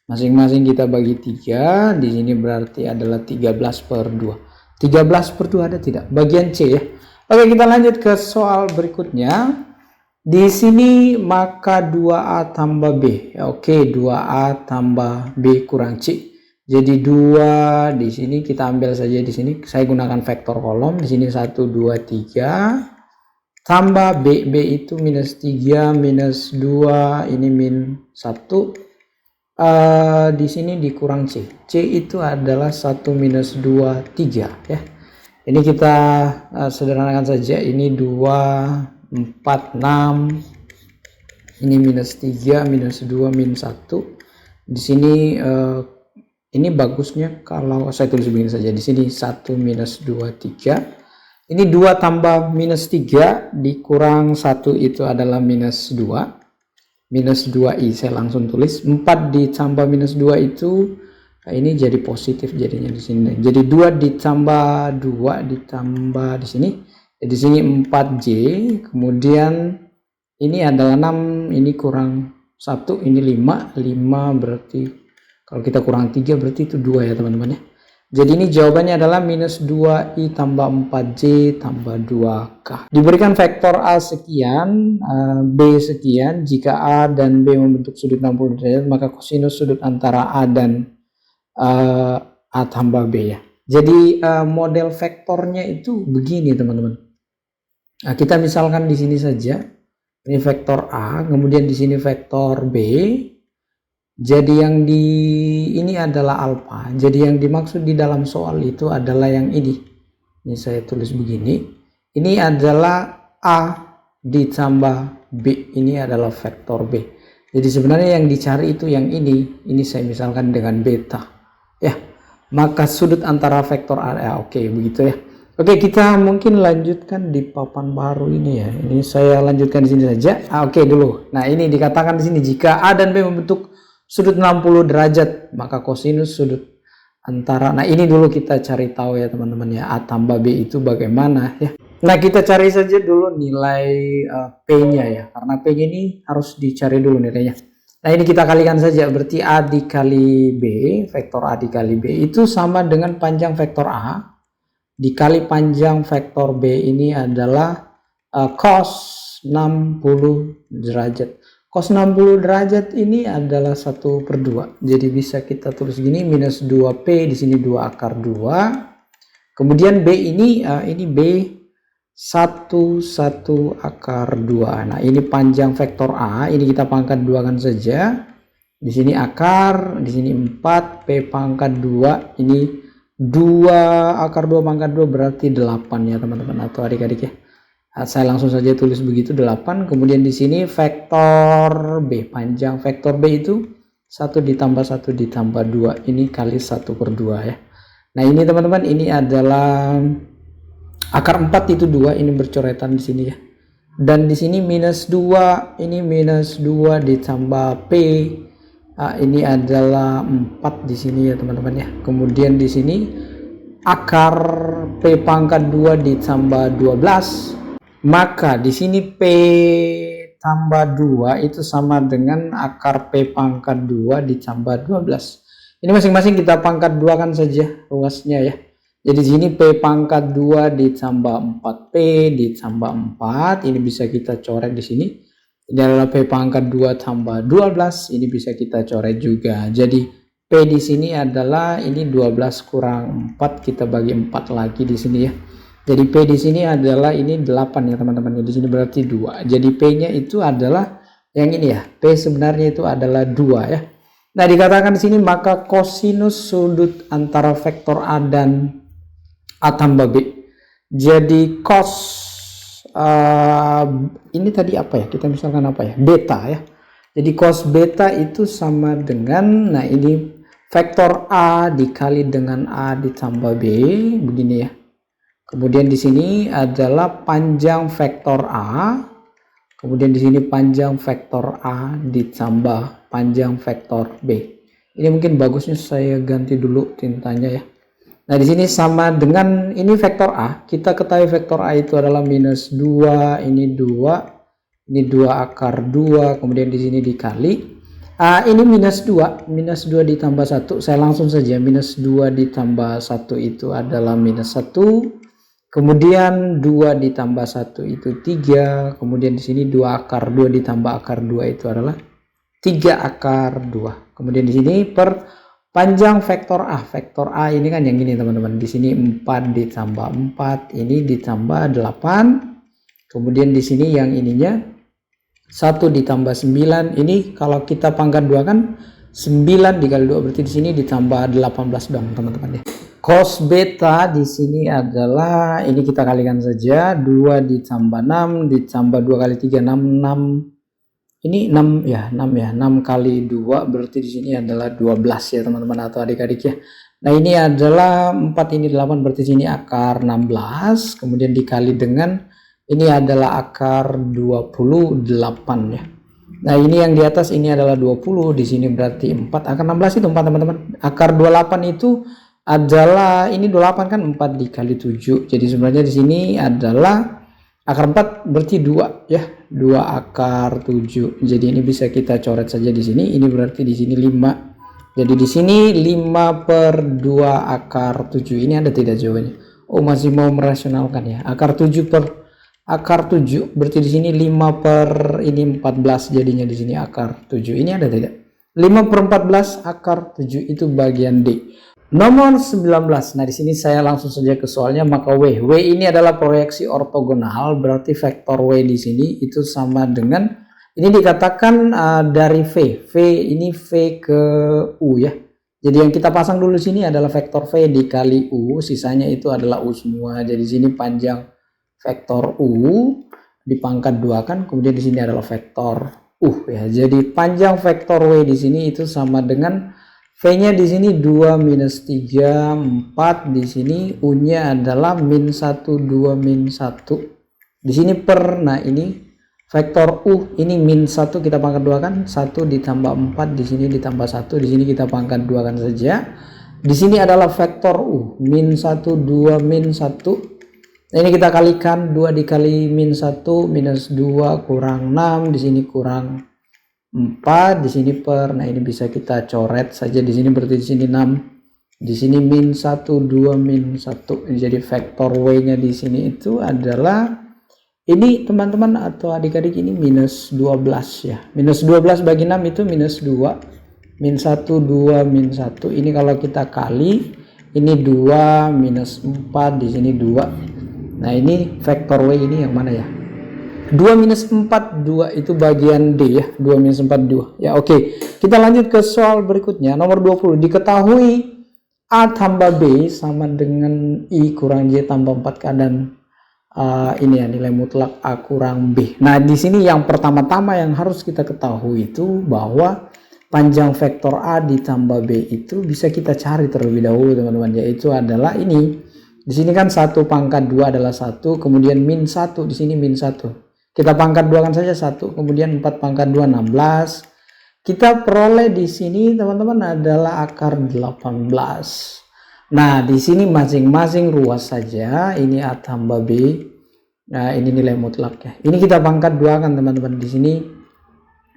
masing-masing kita bagi 3, di sini berarti adalah 13 per 2. 13 per 2 ada tidak? Bagian C ya. Oke, kita lanjut ke soal berikutnya. Di sini maka 2A tambah B. Oke, 2A tambah B kurang C. Jadi 2 di sini kita ambil saja, di sini saya gunakan vektor kolom, di sini 1 2 3 tambah B, B itu minus 3 minus 2 ini min 1 di sini dikurang C. C itu adalah 1 minus 2 3 ya. Ini kita sederhanakan saja, ini 2 4 6 ini minus 3 minus 2 min 1. Di sini ini bagusnya kalau saya tulis begini saja, di sini 1 minus 2 3. Ini 2 tambah minus 3 dikurang 1 itu adalah minus 2. Minus 2i saya langsung tulis. 4 ditambah minus 2 itu ini jadi positif jadinya di sini. Jadi 2 ditambah 2 ditambah di sini. Di sini 4j, kemudian ini adalah 6, ini kurang 1, ini 5 berarti kalau kita kurang 3 berarti itu 2 ya teman-teman ya. Jadi ini jawabannya adalah minus 2i tambah 4j tambah 2k. Diberikan vektor A sekian, B sekian. Jika A dan B membentuk sudut 60 derajat, maka kosinus sudut antara A dan A tambah B ya. Jadi model vektornya itu begini teman-teman. Nah, kita misalkan di sini saja. Ini vektor A, kemudian di sini vektor B. Jadi yang ini adalah alfa. Jadi yang dimaksud di dalam soal itu adalah yang ini. Ini saya tulis begini. Ini adalah A ditambah B. Ini adalah vektor B. Jadi sebenarnya yang dicari itu yang ini. Ini saya misalkan dengan beta. Ya, maka sudut antara vektor A. Ya, oke, begitu ya. Oke, kita mungkin lanjutkan di papan baru ini ya. Ini saya lanjutkan di sini saja. Oke dulu. Nah, ini dikatakan di sini jika A dan B membentuk sudut 60 derajat, maka kosinus sudut antara, nah ini dulu kita cari tahu ya teman-teman ya, A tambah B itu bagaimana ya. Nah, kita cari saja dulu nilai P-nya ya, karena P-nya ini harus dicari dulu nilainya. Nah, ini kita kalikan saja, berarti A dikali B, vektor A dikali B itu sama dengan panjang vektor A dikali panjang vektor B. Ini adalah cos 60 derajat. Cos 60 derajat ini adalah 1/2. Jadi bisa kita tulis gini, minus 2P, di sini 2 akar 2. Kemudian B ini B 1 akar 2. Nah, ini panjang vektor A, ini kita pangkat 2 kan saja. Di sini akar, di sini 4, P pangkat 2, ini 2 akar 2 pangkat 2 berarti 8 ya teman-teman atau adik-adik ya. Saya langsung saja tulis begitu 8. Kemudian di sini vektor B, panjang vektor B itu 1 ditambah 1 ditambah 2, ini kali 1/2 ya. Nah, ini teman-teman, ini adalah akar 4 itu 2, ini bercoretan di sini ya. Dan di sini minus 2, ini minus 2 ditambah P. Ini adalah 4 di sini ya teman-teman ya. Kemudian di sini akar P pangkat 2 ditambah 12. Maka di sini P tambah 2 itu sama dengan akar P pangkat 2 ditambah 12. Ini masing-masing kita pangkat 2 kan saja ruasnya ya. Jadi di sini P pangkat 2 ditambah 4P ditambah 4. Ini bisa kita coret di sini. Ini adalah P pangkat 2 tambah 12. Ini bisa kita coret juga. Jadi P di sini adalah ini 12 kurang 4, kita bagi 4 lagi di sini ya. Jadi P di sini adalah ini 8 ya teman-teman. Di sini berarti 2. Jadi P-nya itu adalah yang ini ya. P sebenarnya itu adalah 2 ya. Nah, dikatakan di sini maka kosinus sudut antara vektor A dan A tambah B. Jadi cos ini tadi apa ya? Kita misalkan apa ya? Beta ya. Jadi cos beta itu sama dengan, nah ini vektor A dikali dengan A ditambah B begini ya. Kemudian di sini adalah panjang vektor A. Kemudian di sini panjang vektor A ditambah panjang vektor B. Ini mungkin bagusnya saya ganti dulu tintanya ya. Nah, di sini sama dengan ini vektor A. Kita ketahui vektor A itu adalah minus 2, ini 2, ini 2 akar 2, kemudian di sini dikali. Ini minus 2 ditambah 1. Saya langsung saja, minus 2 ditambah 1 itu adalah minus 1. Kemudian 2 ditambah 1 itu 3. Kemudian di sini 2 akar 2 ditambah akar 2 itu adalah 3 akar 2. Kemudian di sini per panjang vektor A. Vektor A ini kan yang ini teman-teman. Di sini 4 ditambah 4, ini ditambah 8. Kemudian di sini yang ininya 1 ditambah 9. Ini kalau kita pangkat 2 kan 9 dikali 2, berarti di sini ditambah 18 dong teman-teman ya. Cos beta di sini adalah, ini kita kalikan saja, 2 ditambah 6 ditambah 2 kali 3 6. Ini 6 ya, 6 ya. 6 kali 2 berarti di sini adalah 12 ya teman-teman atau adik-adik ya. Nah, ini adalah 4, ini 8, berarti sini akar 16, kemudian dikali dengan ini adalah akar 28 ya. Nah, ini yang di atas ini adalah 20, di sini berarti 4, akar 16 itu 4 teman-teman. Akar 28 itu adalah ini 28 kan 4 dikali 7. Jadi sebenarnya di sini adalah akar 4 berarti 2 ya. 2 akar 7. Jadi ini bisa kita coret saja di sini. Ini berarti di sini 5 Jadi di sini 5 per 2 akar 7. Ini ada tidak jawabannya? Oh, masih mau merasionalkan ya. Akar 7 per akar 7 berarti di sini 5 per ini 14 jadinya di sini akar 7. Ini ada tidak? 5 per 14 akar 7 itu bagian D. Nomor 19. Nah, di sini saya langsung saja ke soalnya. Maka W ini adalah proyeksi ortogonal, berarti vektor W di sini itu sama dengan ini dikatakan dari V ini V ke U ya. Jadi yang kita pasang dulu sini adalah vektor V dikali U, sisanya itu adalah U semua. Jadi sini panjang vektor U dipangkat 2 kan, kemudian di sini adalah vektor U ya. Jadi panjang vektor W di sini itu sama dengan V-nya di sini 2 minus 3 4, di sini U-nya adalah min 1 2 min 1. Di sini per, nah ini vektor U ini min 1 kita pangkat 2 kan, 1 ditambah 4 di sini ditambah 1 di sini kita pangkat 2 kan saja. Di sini adalah vektor U min 1 2 min 1. Nah, ini kita kalikan 2 dikali min 1 minus 2 kurang 6, di sini kurang 4, di sini per. Nah, ini bisa kita coret saja di sini berarti di sini 6. Di sini min 1 2 min 1. Jadi vektor W-nya di sini itu adalah ini teman-teman atau adik-adik ini minus 12 ya. Minus 12 bagi 6 itu minus 2. Min 1, 2, min 1. Ini kalau kita kali, ini 2, minus 4, di sini 2. Nah, ini vektor W ini yang mana ya? 2 minus 4, 2 itu bagian D ya. 2 minus 4, 2. Ya, oke. Kita lanjut ke soal berikutnya. Nomor 20. Diketahui A tambah B sama dengan I kurang J tambah 4K dan ini ya nilai mutlak A kurang B. Nah, di sini yang pertama-tama yang harus kita ketahui itu bahwa panjang vektor A ditambah B itu bisa kita cari terlebih dahulu teman-teman, yaitu adalah ini. Di sini kan 1 pangkat 2 adalah 1, kemudian min 1 di sini min 1. Kita pangkat 2 kan saja 1, kemudian 4 pangkat 2 16. Kita peroleh di sini teman-teman adalah akar 18. Nah, di sini masing-masing ruas saja. Ini A tambah B. Nah, ini nilai mutlak ya. Ini kita pangkat 2 kan teman-teman. Di sini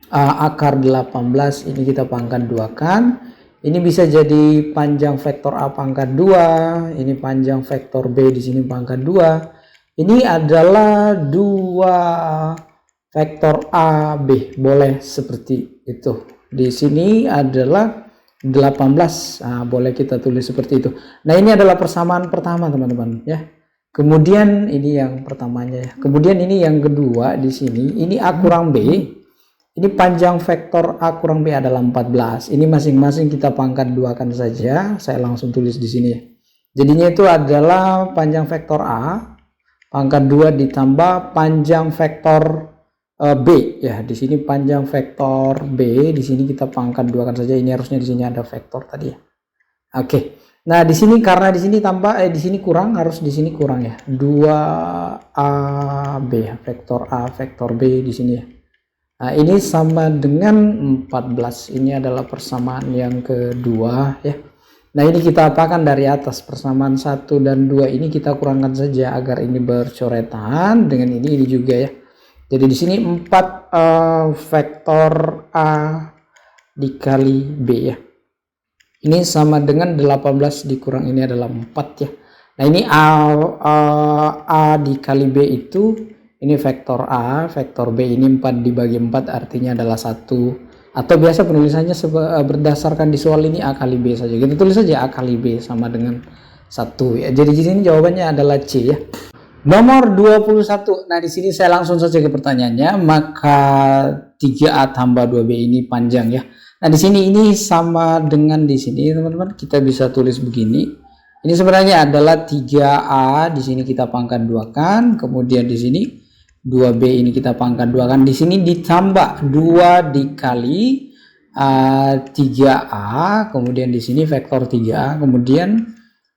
akar 18 ini kita pangkat 2 kan. Ini bisa jadi panjang vektor A pangkat 2. Ini panjang vektor B di sini pangkat 2. Ini adalah 2 vektor A B. Boleh seperti itu. Di sini adalah 18. Nah, boleh kita tulis seperti itu. Nah, ini adalah persamaan pertama teman-teman ya. Kemudian ini yang pertamanya ya. Kemudian ini yang kedua di sini, ini A kurang B. Ini panjang vektor A kurang B adalah 14. Ini masing-masing kita pangkat 2 kan saja. Saya langsung tulis di sini ya. Jadinya itu adalah panjang vektor A pangkat 2 ditambah panjang vektor B ya. Di sini panjang vektor B, di sini kita pangkat 2 kan saja. Ini harusnya di sini ada vektor tadi ya. Oke. Nah, di sini karena di sini tambah di sini kurang, harus di sini kurang ya. 2AB vektor A vektor B di sini ya. Nah, ini sama dengan 14. Ini adalah persamaan yang kedua ya. Nah, ini kita apakan dari atas persamaan 1 dan 2 ini kita kurangkan saja agar ini bercoretan dengan ini juga ya. Jadi di sini 4 vektor A dikali B ya. Ini sama dengan 18 dikurang ini adalah 4 ya. Nah, ini A dikali B itu, ini vektor A, vektor B ini 4 dibagi 4 artinya adalah 1. Atau biasa penulisannya berdasarkan di soal ini A kali B saja. Kita tulis saja A kali B sama dengan 1 ya. Jadi di sini jawabannya adalah C ya. Nomor 21. Nah, di sini saya langsung saja ke pertanyaannya. Maka 3A tambah 2B ini panjang ya. Nah, di sini ini sama dengan di sini teman-teman. Kita bisa tulis begini. Ini sebenarnya adalah 3A, di sini kita pangkat 2 kan. Kemudian di sini 2B ini kita pangkat 2 kan. Di sini ditambah 2 dikali 3A, kemudian di sini vektor 3A, kemudian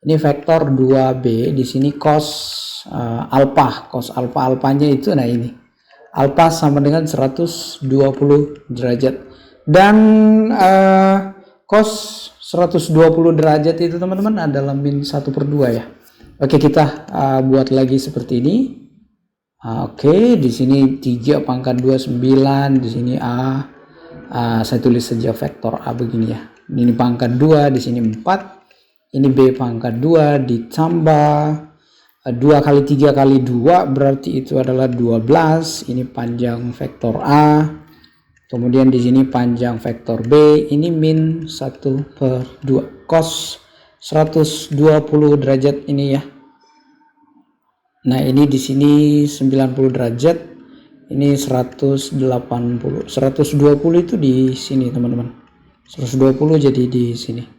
ini vektor 2B, di sini cos alpha, alpanya itu, nah ini alpha sama dengan 120 derajat dan cos 120 derajat itu teman-teman adalah min 1/2 ya. Oke, kita buat lagi seperti ini. Oke, di sini 3 pangkat 2 9, di sini A. Saya tulis saja vektor A begini ya. Ini pangkat 2, di sini 4. Ini B pangkat 2 ditambah 2 kali 3 kali 2 berarti itu adalah 12. Ini panjang vektor A. Kemudian di sini panjang vektor B. Ini min 1/2 cos 120 derajat ini ya. Nah, ini di sini 90 derajat. Ini 180. 120 itu di sini, teman-teman. 120 jadi di sini.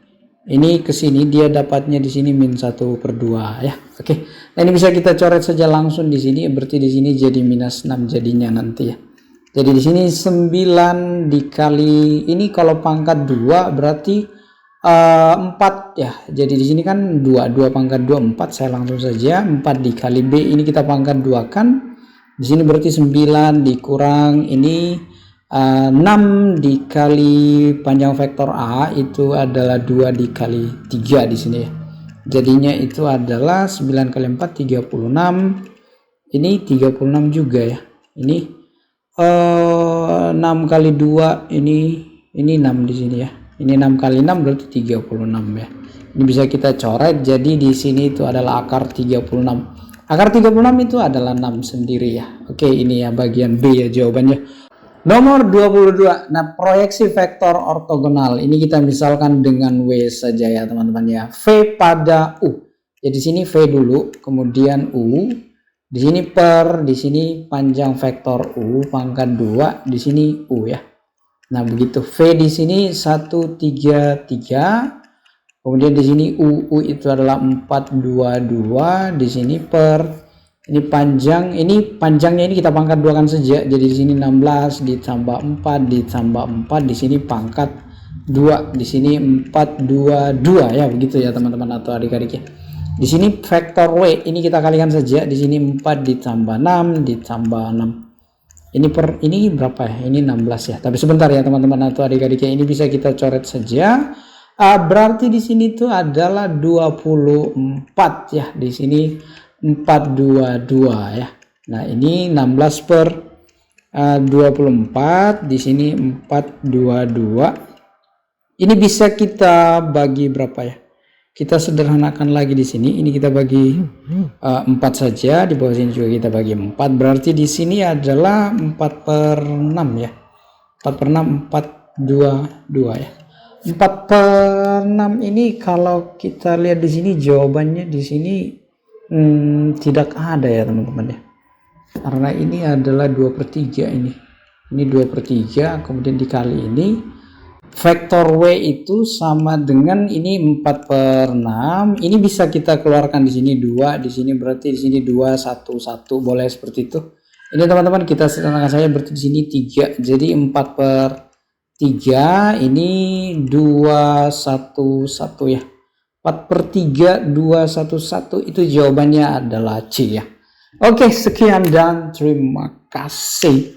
Ini ke sini dia dapatnya di sini min 1/2 ya. Oke. Nah, ini bisa kita coret saja langsung di sini. Berarti di sini jadi minus 6 jadinya nanti ya. Jadi di sini 9 dikali ini kalau pangkat 2 berarti 4 ya. Jadi di sini kan 2 pangkat 2 4. Saya langsung saja 4 dikali B ini kita pangkat 2 kan. Di sini berarti 9 dikurang ini 6 dikali panjang vektor A itu adalah 2 dikali 3 di sini ya. Jadinya itu adalah 9 kali 4 36. Ini 36 juga ya. Ini 6 kali 2 ini 6 di sini ya. Ini 6 kali 6 berarti 36 ya. Ini bisa kita coret jadi di sini itu adalah akar 36. Akar 36 itu adalah 6 sendiri ya. Oke, ini ya bagian B ya jawabannya. Nomor 22. Nah, proyeksi vektor ortogonal. Ini kita misalkan dengan W saja ya, teman-teman ya. V pada U. Jadi sini V dulu, kemudian U. Di sini di sini panjang vektor U pangkat 2, di sini U ya. Nah, begitu. V di sini 1 3 3. Kemudian di sini U itu adalah 422, di sini ini panjangnya ini kita pangkat 2 kan saja. Jadi di sini 16 ditambah 4 ditambah 4, di sini pangkat 2, di sini 422 ya, begitu ya teman-teman atau adik-adik ya. Di sini vektor W ini kita kalikan saja, di sini 4 ditambah 6 ditambah 6. Ini berapa ya? Ini 16 ya. Tapi sebentar ya teman-teman atau adik-adik ya, ini bisa kita coret saja. Berarti di sini tuh adalah 24 ya. Di sini 422 ya. Nah, ini 16/24, di sini 422. Ini bisa kita bagi berapa ya? Kita sederhanakan lagi di sini. Ini kita bagi 4 saja, di bawah sini juga kita bagi 4. Berarti di sini adalah 4/6 ya. 4/6 422 ya. 4/6 ini kalau kita lihat di sini jawabannya di sini tidak ada ya teman-teman ya, karena ini adalah 2/3 ini 2/3, kemudian dikali ini vektor W itu sama dengan ini 4/6. Ini bisa kita keluarkan di sini 2, di sini berarti di sini 2 1 1, boleh seperti itu. Ini teman-teman kita sederhanakan saja, berarti di sini 3, jadi 4/3 ini 211 ya. 4/3 211 itu jawabannya adalah C ya. Oke, sekian dan terima kasih.